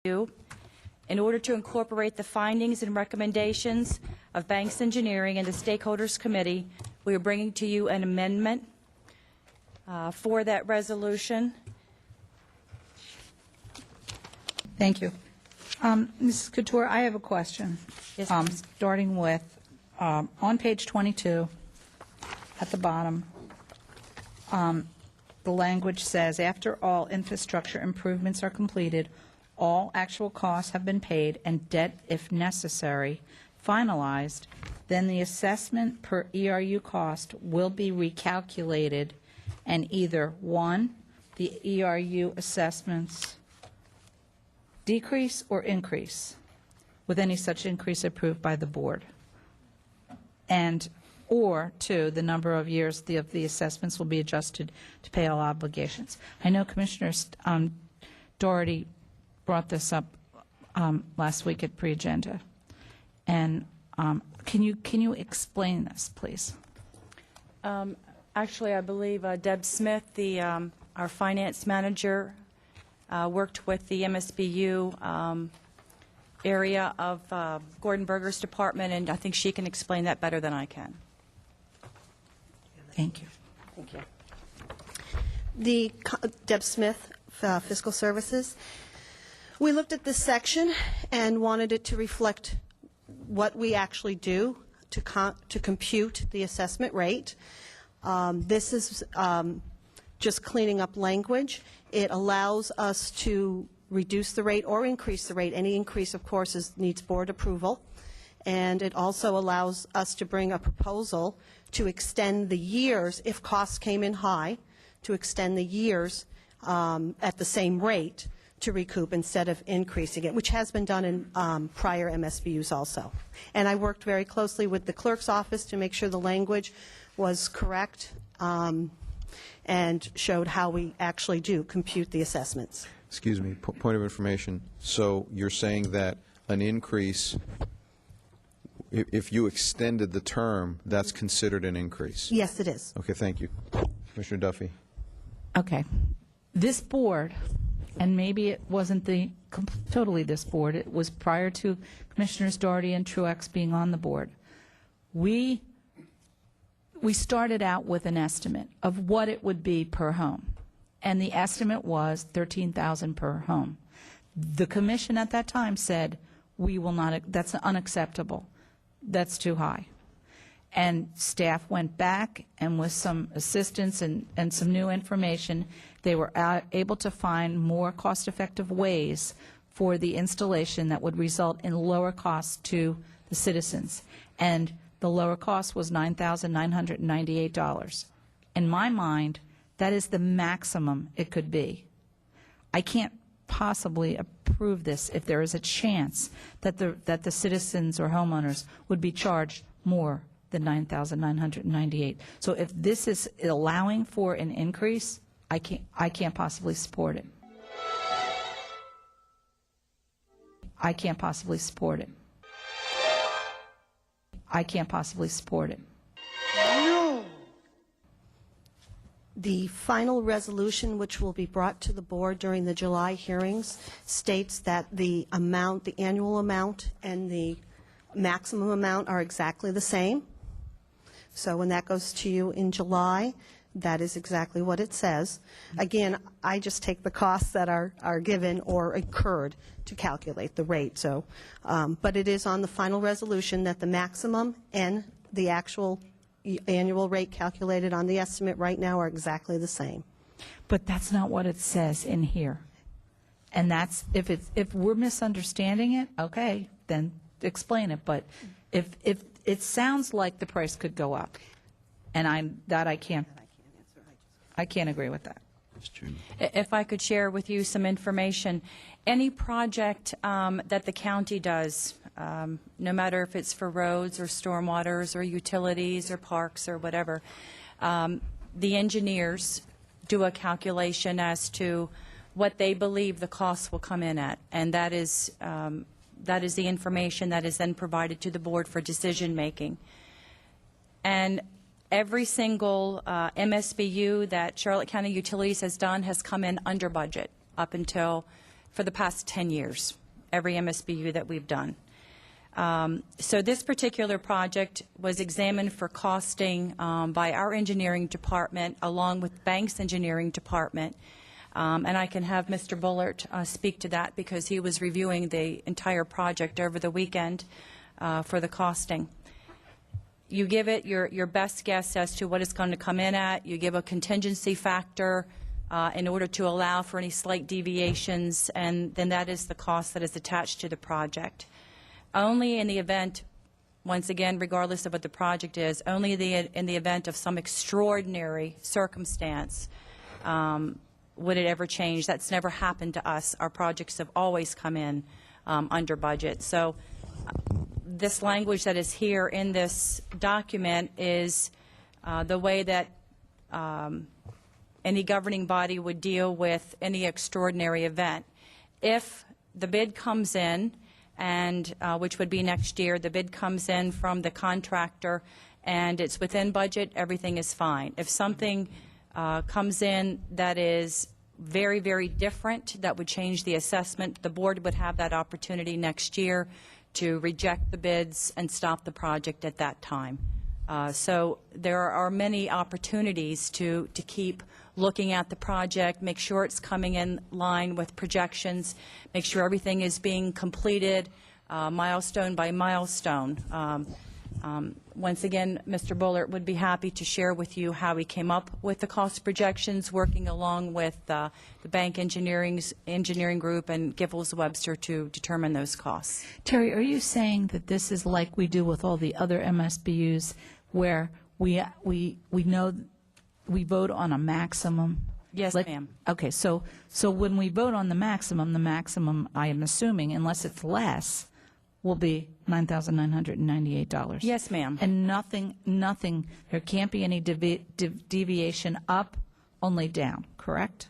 In order to incorporate the findings and recommendations of Banks Engineering and the Stakeholders Committee, we are bringing to you an amendment for that resolution. Thank you. Mrs. Couture, I have a question. Yes, ma'am. Starting with, on page 22, at the bottom, the language says, after all infrastructure improvements are completed, all actual costs have been paid, and debt, if necessary, finalized, then the assessment per ERU cost will be recalculated, and either, 1, the ERU assessments decrease or increase, with any such increase approved by the board, and or 2, the number of years of the assessments will be adjusted to pay all obligations. I know Commissioner Doherty brought this up last week at pre-agenda, and can you explain this, please? Actually, I believe Deb Smith, our finance manager, worked with the MSBU area of Gordon Berger's department, and I think she can explain that better than I can. Thank you. Thank you. Deb Smith, Fiscal Services. We looked at this section and wanted it to reflect what we actually do to compute the assessment rate. This is just cleaning up language. It allows us to reduce the rate or increase the rate. Any increase, of course, needs board approval. And it also allows us to bring a proposal to extend the years, if costs came in high, to extend the years at the same rate to recoup instead of increasing it, which has been done in prior MSBUs also. And I worked very closely with the clerk's office to make sure the language was correct and showed how we actually do compute the assessments. Excuse me, point of information. So you're saying that an increase, if you extended the term, that's considered an increase? Yes, it is. Okay, thank you. Commissioner Duffy. Okay. This board, and maybe it wasn't totally this board, it was prior to Commissioners Doherty and Truex being on the board. We started out with an estimate of what it would be per home, and the estimate was $13,000 per home. The commission at that time said, we will not, that's unacceptable. That's too high. And staff went back, and with some assistance and some new information, they were able to find more cost-effective ways for the installation that would result in lower costs to the citizens. And the lower cost was $9,998. In my mind, that is the maximum it could be. I can't possibly approve this if there is a chance that the citizens or homeowners would be charged more than $9,998. So if this is allowing for an increase, I can't possibly support it. I can't possibly support it. I can't possibly support it. No. The final resolution, which will be brought to the board during the July hearings, states that the amount, the annual amount, and the maximum amount are exactly the same. So when that goes to you in July, that is exactly what it says. Again, I just take the costs that are given or incurred to calculate the rate. So, but it is on the final resolution that the maximum and the actual annual rate calculated on the estimate right now are exactly the same. But that's not what it says in here. And that's, if we're misunderstanding it, okay, then explain it. But if it sounds like the price could go up, and I can't agree with that. If I could share with you some information, any project that the county does, no matter if it's for roads or stormwaters or utilities or parks or whatever, the engineers do a calculation as to what they believe the costs will come in at, and that is the information that is then provided to the board for decision making. And every single MSBU that Charlotte County Utilities has done has come in under budget up until for the past 10 years, every MSBU that we've done. So this particular project was examined for costing by our engineering department along with Bank's engineering department. And I can have Mr. Bullard speak to that because he was reviewing the entire project over the weekend for the costing. You give it your best guess as to what it's going to come in at. You give a contingency factor in order to allow for any slight deviations, and then that is the cost that is attached to the project. Only in the event, once again, regardless of what the project is, only in the event of some extraordinary circumstance would it ever change. That's never happened to us. Our projects have always come in under budget. So this language that is here in this document is the way that any governing body would deal with any extraordinary event. If the bid comes in, and which would be next year, the bid comes in from the contractor and it's within budget, everything is fine. If something comes in that is very, very different, that would change the assessment, the board would have that opportunity next year to reject the bids and stop the project at that time. So there are many opportunities to keep looking at the project, make sure it's coming in line with projections, make sure everything is being completed milestone by milestone. Once again, Mr. Bullard would be happy to share with you how we came up with the cost projections, working along with the Bank Engineering Group and Giffords Webster to determine those costs. Terry, are you saying that this is like we do with all the other MSBUs where we know we vote on a maximum? Yes, Like- ma'am. Okay, so when we vote on the maximum, I am assuming, unless it's less, will be $9,998. Yes, ma'am. And nothing, there can't be any deviation up, only down, correct?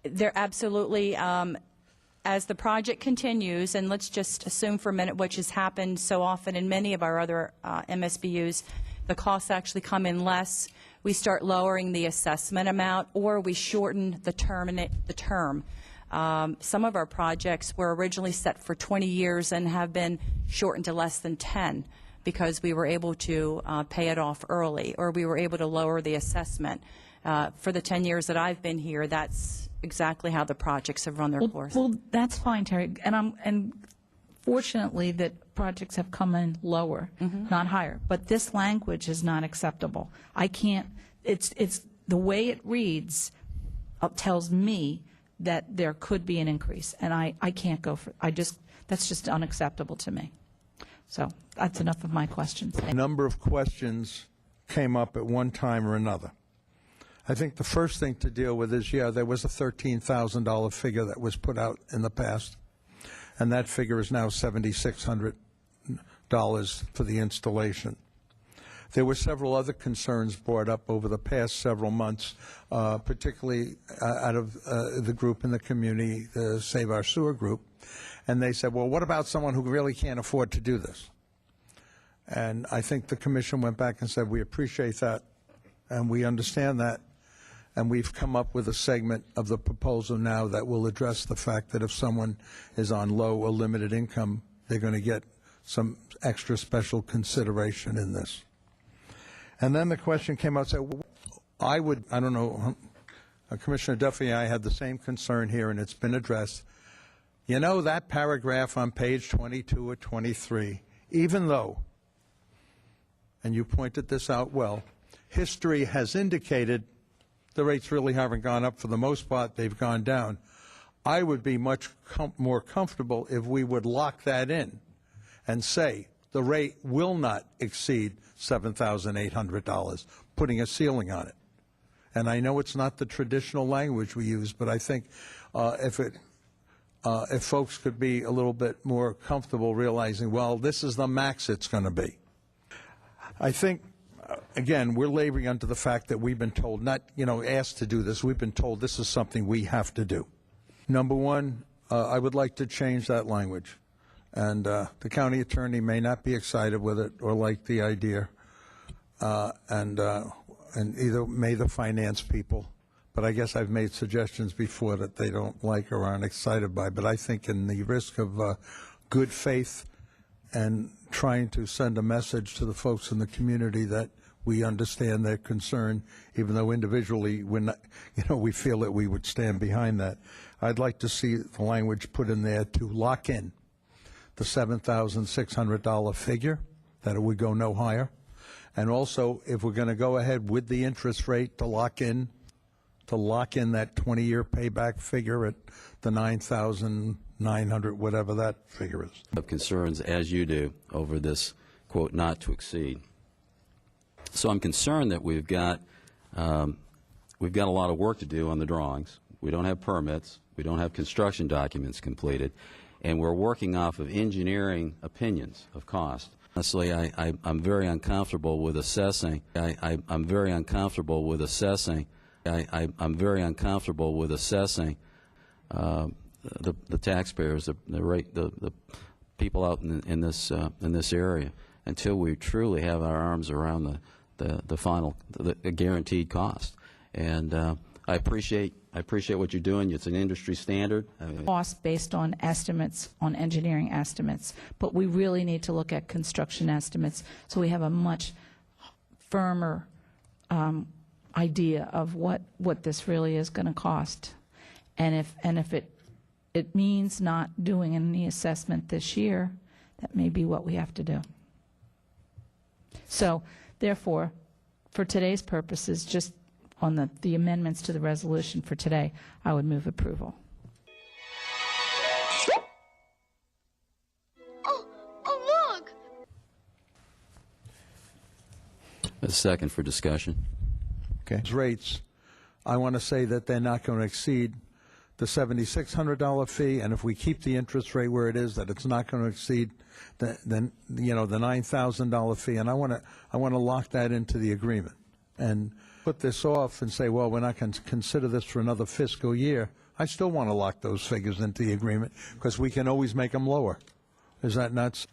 There absolutely, as the project continues, and let's just assume for a minute, which has happened so often in many of our other MSBUs, the costs actually come in less. We start lowering the assessment amount, or we shorten the term. Some of our projects were originally set for 20 years and have been shortened to less than 10 because we were able to pay it off early, or we were able to lower the assessment. For the 10 years that I've been here, that's exactly how the projects have run their course. Well, that's fine, Terry. And fortunately that projects have come in lower, not higher. But this language is not acceptable. I can't, it's the way it reads tells me that there could be an increase, and I can't go for, that's just unacceptable to me. So that's enough of my questions. A number of questions came up at one time or another. I think the first thing to deal with is, yeah, there was a $13,000 figure that was put out in the past, and that figure is now $7,600 for the installation. There were several other concerns brought up over the past several months, particularly out of the group in the community, the Save Our Sewer group, and they said, well, what about someone who really can't afford to do this? And I think the commission went back and said, we appreciate that, and we understand that, and we've come up with a segment of the proposal now that will address the fact that if someone is on low or limited income, they're going to get some extra special consideration in this. And then the question came out, said, I don't know, Commissioner Duffy and I had the same concern here, and it's been addressed. You know, that paragraph on page 22 or 23, even though, and you pointed this out well, history has indicated the rates really haven't gone up. For the most part, they've gone down. I would be much more comfortable if we would lock that in and say the rate will not exceed $7,800, putting a ceiling on it. And I know it's not the traditional language we use, but I think if folks could be a little bit more comfortable realizing, well, this is the max it's going to be. I think, again, we're laboring under the fact that we've been told, not, asked to do this, we've been told this is something we have to do. Number one, I would like to change that language. And the county attorney may not be excited with it or like the idea, and either may the finance people. but I guess I've made suggestions before that they don't like or aren't excited by. But I think in the risk of good faith and trying to send a message to the folks in the community that we understand their concern, even though individually we're not, we feel that we would stand behind that. I'd like to see the language put in there to lock in the $7,600 figure, that it would go no higher. And also, if we're going to go ahead with the interest rate, to lock in that 20-year payback figure at the $9,900, whatever that figure is. Of concerns, as you do, over this, quote, not to exceed. So I'm concerned that we've got a lot of work to do on the drawings. We don't have permits. We don't have construction documents completed. And we're working off of engineering opinions of cost. Honestly, I'm very uncomfortable with assessing. I'm very uncomfortable with assessing. I'm very uncomfortable with assessing the taxpayers, the people out in this area, until we truly have our arms around the final guaranteed cost. And I appreciate what you're doing. It's an industry standard. Cost based on estimates, on engineering estimates, but we really need to look at construction estimates so we have a much firmer idea of what this really is going to cost. And if it means not doing any assessment this year, that may be what we have to do. So therefore, for today's purposes, just on the amendments to the resolution for today, I would move approval. Oh, look! A second for discussion. Okay. Rates, I want to say that they're not going to exceed the $7,600 fee, and if we keep the interest rate where it is, that it's not going to exceed the $9,000 fee, and I want to lock that into the agreement and put this off and say, well, we're not going to consider this for another fiscal year. I still want to lock those figures into the agreement because we can always make them lower. Is that not?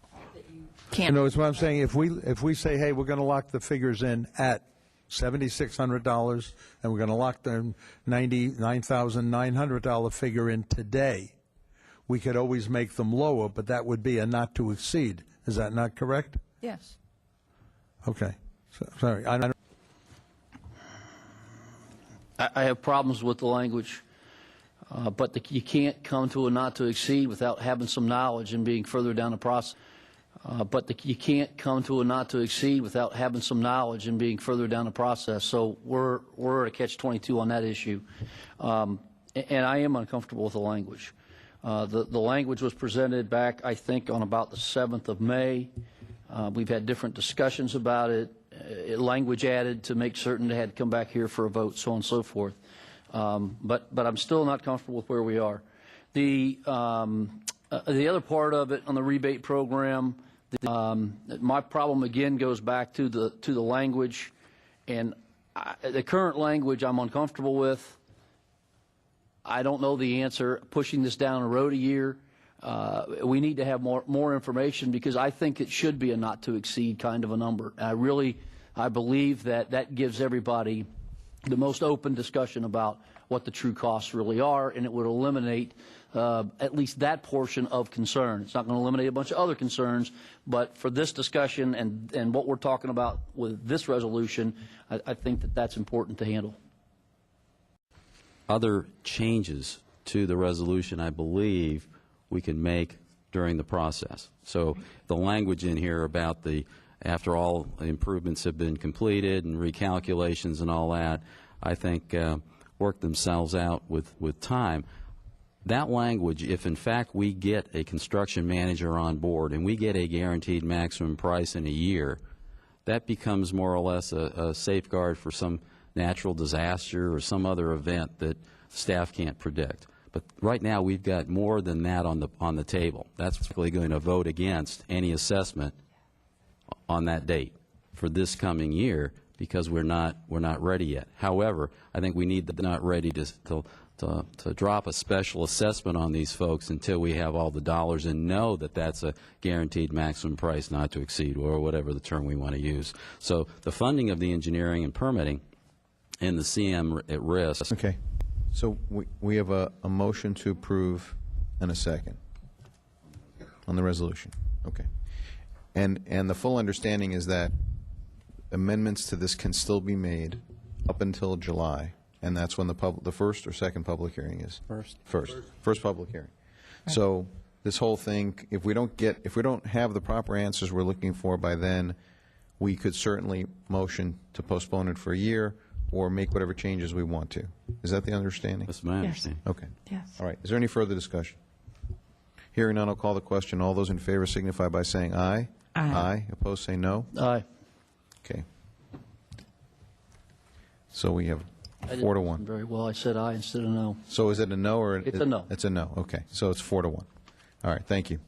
You know, it's what I'm saying. If we say, hey, we're going to lock the figures in at $7,600, and we're going to lock the $99,900 figure in today, we could always make them lower, but that would be a not to exceed. Is that not correct? Yes. Okay. Sorry. I have problems with the language, but you can't come to a not to exceed without having some knowledge and being further down the process. You can't come to a not to exceed without having some knowledge and being further down the process. So we're at a catch-22 on that issue, and I am uncomfortable with the language. The language was presented back, I think, on about the 7th of May. We've had different discussions about it. Language added to make certain they had to come back here for a vote, so on and so forth. But I'm still not comfortable with where we are. The other part of it on the rebate program, my problem again goes back to the language, and the current language I'm uncomfortable with. I don't know the answer. Pushing this down the road a year. We need to have more information, because I think it should be a not to exceed kind of a number. I believe that gives everybody the most open discussion about what the true costs really are, and it would eliminate at least that portion of concern. It's not going to eliminate a bunch of other concerns, but for this discussion and what we're talking about with this resolution, I think that's important to handle. Other changes to the resolution, I believe, we can make during the process. So the language in here about after all improvements have been completed and recalculations and all that, I think work themselves out with time. That language, if in fact we get a construction manager on board and we get a guaranteed maximum price in a year, that becomes more or less a safeguard for some natural disaster or some other event that staff can't predict. But right now we've got more than that on the table. That's really going to vote against any assessment on that date for this coming year, because we're not ready yet. However, I think we need not ready to drop a special assessment on these folks until we have all the dollars and know that that's a guaranteed maximum price not to exceed, or whatever the term we want to use. So the funding of the engineering and permitting and the CM at risk. Okay. So we have a motion to approve and a second on the resolution. Okay. And the full understanding is that amendments to this can still be made up until July, and that's when the first or second public hearing is? First public hearing. So this whole thing, if we don't have the proper answers we're looking for by then, we could certainly motion to postpone it for a year or make whatever changes we want to. Is that the understanding? That's my Yes. understanding. Okay. Yes. All right. Is there any further discussion? Hearing none, I'll call the question. All those in favor signify by saying aye. Aye. Aye. Opposed, say no. Aye. Okay. So we have I didn't 4 to listen 1. very well. I said aye instead of no. So is it a no or? It's a no. It's a no. Okay. So it's 4 to 1. All right. Thank you.